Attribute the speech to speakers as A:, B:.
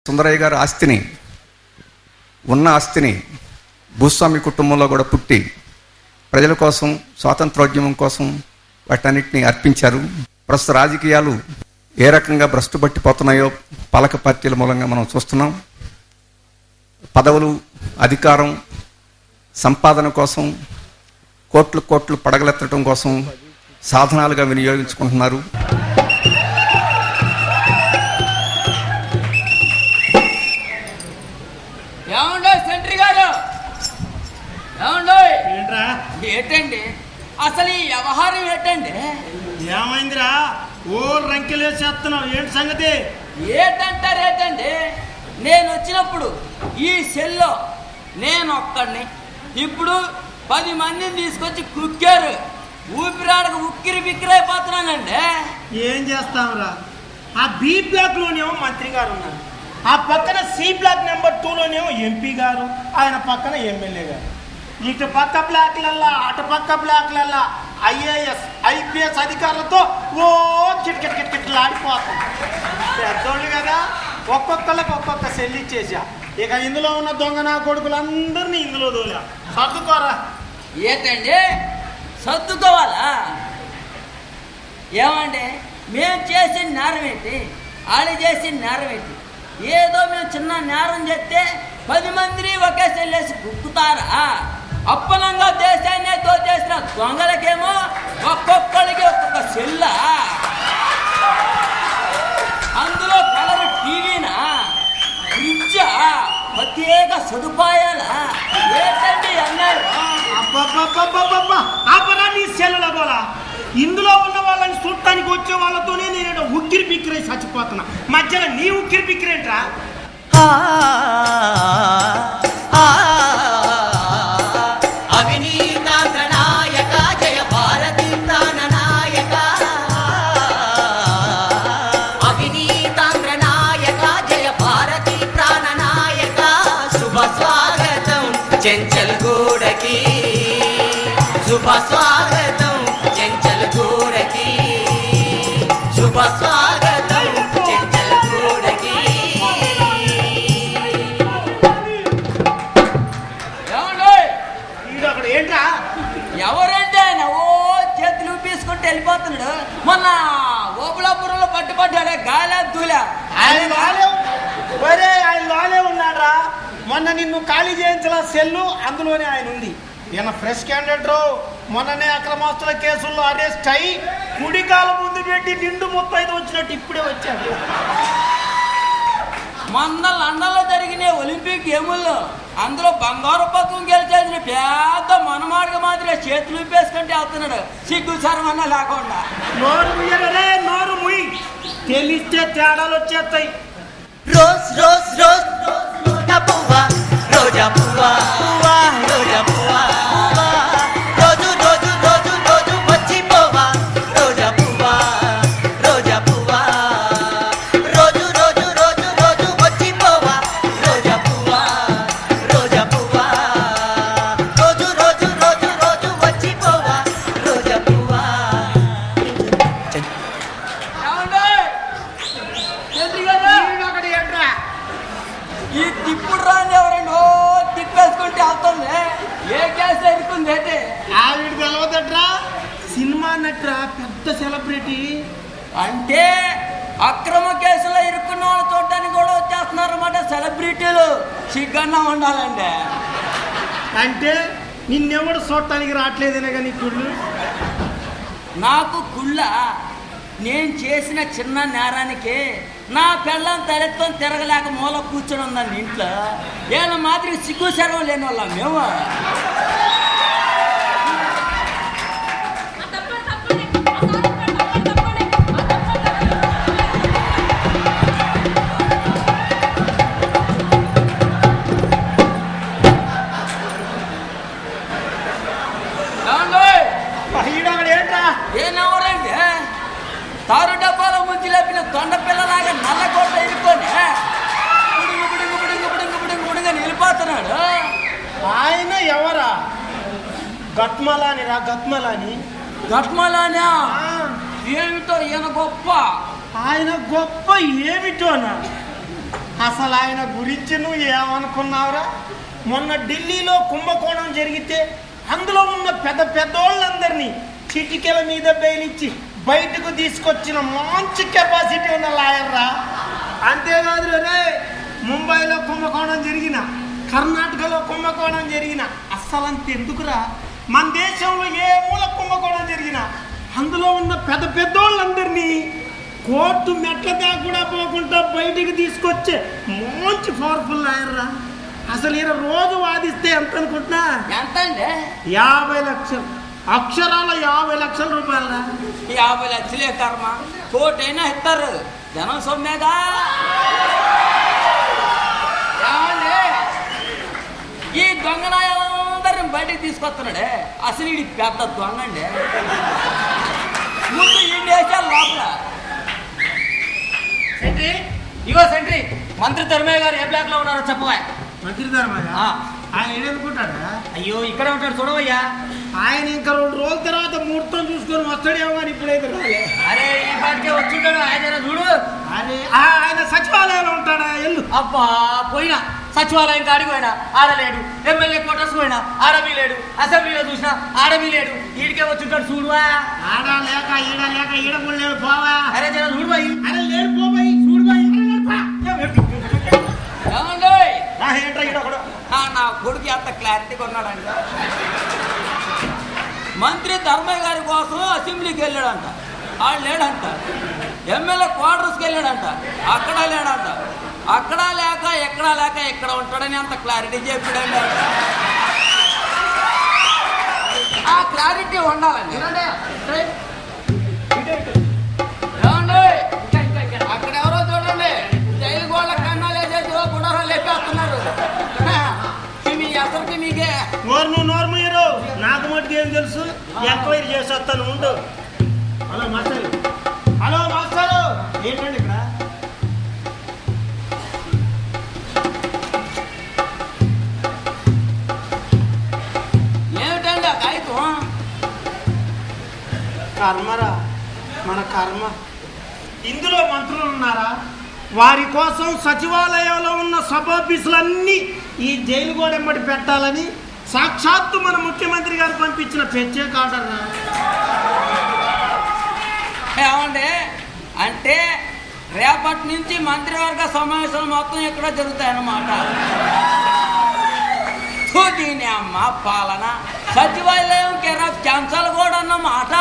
A: సుందరయ్య గారి ఆస్తిని, ఉన్న ఆస్తిని భూస్వామి కుటుంబంలో కూడా పుట్టి ప్రజల కోసం, స్వాతంత్రోద్యమం కోసం వాటన్నిటిని అర్పించారు. ప్రస్తుత రాజకీయాలు ఏ రకంగా భ్రష్టు పట్టిపోతున్నాయో పాలక పార్టీల మూలంగా మనం చూస్తున్నాం. పదవులు, అధికారం, సంపాదన కోసం కోట్లు కోట్లు పడగలెత్తడం కోసం సాధనాలుగా వినియోగించుకుంటున్నారు.
B: ఏంటండి అసలు ఈ వ్యవహారం ఏంటండి?
C: ఏమైందిరా? ఓ రంకెలేసేస్తున్నావు, ఏంటి సంగతి?
B: ఏంటంటారు ఏంటండి? నేను వచ్చినప్పుడు ఈ సెల్లో నేను ఒక్కడిని, ఇప్పుడు 10 మందిని తీసుకొచ్చి కుక్కారు. ఊపిరాడక ఉక్కిరి బిక్కిరైపోతున్నానండి.
C: ఏం చేస్తావురా? ఆ బి బ్లాక్ లోనేమో మంత్రి గారు ఉన్నారు, ఆ పక్కన సి బ్లాక్ నెంబర్ 2లోనేమో ఎంపీ గారు, ఆయన పక్కన ఎమ్మెల్యే గారు. ఇటు పక్క బ్లాక్లల్లా అటు పక్క బ్లాక్లల్లా IAS IPS అధికారులతో ఓ కిటకిటకిటకిటలాడిపోతుంది. పెద్దోళ్ళు కదా, ఒక్కొక్కళ్ళకి ఒక్కొక్క సెల్ ఇచ్చేసా. ఇక ఇందులో ఉన్న దొంగ నా కొడుకులందరినీ ఇందులో దోలా. సర్దుకోరా.
B: ఏంటండి సర్దుకోవాలా? ఏమండి, మేము చేసిన నేరం ఏంటి, వాళ్ళు చేసిన నేరం ఏంటి? ఏదో మేము చిన్న నేరం చేస్తే 10 మందిని ఒకే సెల్లేసి గుక్కుతారా? అప్పనంగా దేశాన్ని దోచేసిన దొంగలకేమో ఒక్కొక్కడికి ఒక్కొక్క సెల్లా, అందులో కలర్ టీవీనా, ఫ్రిడ్జా, ప్రత్యేక సదుపాయాలా? ఏంటండి అన్నారు?
C: అబ్బా నీ సెల్లుల గోలా. ఇందులో ఉన్న వాళ్ళని చూడటానికి వచ్చే వాళ్ళతోనే నేను ఉక్కిరి బిక్కిరై చచ్చిపోతున్నా. మధ్యలో నీ ఉక్కిరి బిక్కిరేంట్రా?
D: చెంచల్గూడకి శుభ స్వాగతం, చెంచల్గూడకి శుభ స్వాగతం, చెంచల్గూడకి.
C: అక్కడ ఏంట్రా?
B: ఎవరంటే ఆయన ఓ చేతులు ఊపేసుకుంటూ వెళ్ళిపోతున్నాడు. మొన్న ఓబులాపురంలో పట్టుపడ్డాడే గాలి దూలా.
C: ఆయన లోనే ఉన్నాడ్రా. మొన్న నిన్ను ఖాళీ చేయించిన సెల్లు అందులోనే ఆయన ఉంది. ఈయన ఫ్రెష్ క్యాండిడేట్. మొన్ననే అక్రమాస్తుల కేసుల్లో అరెస్ట్ అయి కుడికాల ముందు పెట్టి నిండు 35 వచ్చినట్టు ఇప్పుడే వచ్చాడు.
B: మొన్న లండన్లో జరిగిన ఒలింపిక్ గేముల్లో అందులో బంగారు పథకం గెలిచేసిన పెద్ద మనమాడిగా మాదిరి చేతులు ఊపేసుకుంటే వెళ్తున్నాడు, సిగ్గు సరమన్నా లేకుండా.
C: నోరు ముయ్, తెలిస్తే తేడాలు వచ్చేస్తాయి.
D: రోజ్ రోజ్ రోజ్ రోజా పువ్వా, రోజా పువ్వా, పువ్వా రోజా పువ్వా, రోజు రోజు రోజు రోజు వచ్చిపోవా, రోజా పువ్వా, రోజా పువ్వా, రోజు రోజు రోజు రోజు వచ్చిపోవా, రోజా పువ్వా, రోజా పువ్వా, రోజు రోజు రోజు రోజు వచ్చిపోవా, రోజా పువ్వా.
B: ఈ తిప్పుడు రాని ఎవరండి తిప్పేసుకుంటే వెళ్తుంది. ఏ కేసు ఎదుర్కొంది ఏంటి?
C: ఆవిడ తెలవదట్రా, సినిమా నట్రా, పెద్ద సెలబ్రిటీ.
B: అంటే అక్రమ కేసులో ఇరుక్కున్న వాళ్ళు చూడటానికి కూడా వచ్చేస్తున్నారు అన్నమాట సెలబ్రిటీలు. సిగ్గన్నా ఉండాలండి.
C: అంటే నిన్నెవడు చూడటానికి రావట్లేదనే కానీ కుళ్ళు.
B: నాకు కుళ్ళ, నేను చేసిన చిన్న నేరానికి నా పెళ్ళం తలెత్తుకొని తిరగలేక మూల కూర్చొని ఉందండి ఇంట్లో. ఏళ్ళ మాదిరి సిగ్గు శరం లేని వాళ్ళం మేము. ఏనెవరండి తారు డబ్బాలో ముంచి లేపిన దొండ పిల్లలాగా నల్లకోట ఇరుక్కొని బుడుగు బుడుగు బుడుగు బుడుగు బుడుగు బుడుగా నిలిపోతున్నాడు.
C: ఆయన ఎవరా? గట్మలాని రా, గట్మలాని.
B: గట్మలానా? ఏమిటో ఈయన గొప్ప.
C: ఆయన గొప్ప ఏమిటోనా? అసలు ఆయన గురించి నువ్వు ఏమనుకున్నావురా? మొన్న ఢిల్లీలో కుంభకోణం జరిగితే అందులో ఉన్న పెద్ద పెద్దోళ్ళందరినీ చిటికెల మీద బెయిలిచ్చి బయటకు తీసుకొచ్చిన మంచి కెపాసిటీ ఉన్న లాయర్ రా. అంతేకాదు రే, ముంబైలో కుంభకోణం జరిగిన, కర్ణాటకలో కుంభకోణం జరిగిన అస్సలు అంతెందుకురా, మన దేశంలో ఏ మూల కుంభకోణం జరిగినా అందులో ఉన్న పెద్ద పెద్దోళ్ళందరినీ కోర్టు మెట్ల దాకా కూడా పోకుండా బయటికి తీసుకొచ్చే మంచి పవర్ఫుల్ లాయర్ రా. అసలు ఈయన రోజు వాదిస్తే ఎంత అనుకుంటున్నా?
B: ఎంత అండి?
C: 50 లక్షలు, అక్షరాల 50 లక్షల రూపాయలు.
B: 50 లక్షలే కర్మ, కోటైనా ఇస్తారు, జనం సొమ్మేగా. ఏమండి, ఈ దొంగనాయాలందరిని బయటికి తీసుకొస్తున్నాడే, అసలు ఇది పెద్ద దొంగ అండి. ముందు ఈ దేశాలు లోపల
E: సెంట్రీ, ఇగో సెంట్రీ, మంత్రి ధర్మయ్య గారు ఏ బ్లాక్ లో ఉన్నారో చెప్పవా?
C: మంత్రి ధర్మయ్య ఆయన ఏదనుకుంటాడా?
E: అయ్యో ఇక్కడే ఉంటాడు చూడవయ్యా.
C: ఆయన ఇంకా 2 రోజుల తర్వాత ముహూర్తం చూసుకొని వస్తాడేమో కానీ ఇప్పుడైతే రాలే.
E: అరే ఈ పాటికే వచ్చుంటాడు ఆయన, చూడు.
C: అరే ఆయన సచివాలయంలో ఉంటాడా? ఎల్లు.
E: అబ్బా పోయినా సచివాలయం కాడికి పోయినా ఆడలేడు, ఎమ్మెల్యే క్వార్టర్స్ పోయినా ఆడమీ లేడు, అసెంబ్లీలో చూసినా ఆడమీ లేడు, ఈడికే వచ్చుంటాడు చూడువా.
C: ఆడ లేక ఈడ కూడా లేడు పోవా.
E: అరే జర చూడు బాయి.
C: అరే లేడు పోయి చూడు బాయి.
B: ఏమండి,
C: ఏంట్రా ఈడ ఒకడు?
B: నా కొడుకు ఎంత క్లారిటీగా ఉన్నాడంట. మంత్రి ధర్మయ్య గారి కోసం అసెంబ్లీకి వెళ్ళాడంట, ఆడు లేడంట. ఎమ్మెల్యే క్వార్టర్స్కి వెళ్ళాడంట, అక్కడ లేడంట. అక్కడ లేక ఎక్కడా లేక ఎక్కడ ఉంటాడని అంత క్లారిటీ చెప్పాడండి. ఆ క్లారిటీ ఉండాలండి. ఏమండి, అక్కడ ఎవరో చూడండి, జైలు గోళ్ళ కన్నాలు వేసేసి గుడారాలు లేపేస్తున్నారు. మీ అసలుకి మీకే
C: నోరు మీరు నాకు మటుకు ఏం తెలుసు, ఎంక్వైరీ చేసి వస్తాను ఉండు. హలో మాస్టర్, హలో మాస్టారు, ఏంటండి ఇక్కడ?
B: ఏమిటండి ఆ కాగితం?
C: కర్మరా, మన కర్మ. ఇందులో మంత్రులు ఉన్నారా? వారి కోసం సచివాలయంలో ఉన్న సభాఫీసులన్నీ ఈ జైలు గోడెంబడి పెట్టాలని సాక్షాత్తు మన ముఖ్యమంత్రి గారు పంపించిన ప్రత్యేక ఆర్డర్.
B: ఏమండి, అంటే రేపటి నుంచి మంత్రివర్గ సమావేశాలు మొత్తం ఇక్కడ జరుగుతాయన్నమాట. దీని అమ్మ పాలన, సచివాలయం కేర్ ఆఫ్ క్యాన్సల్ కూడా అన్నమాట.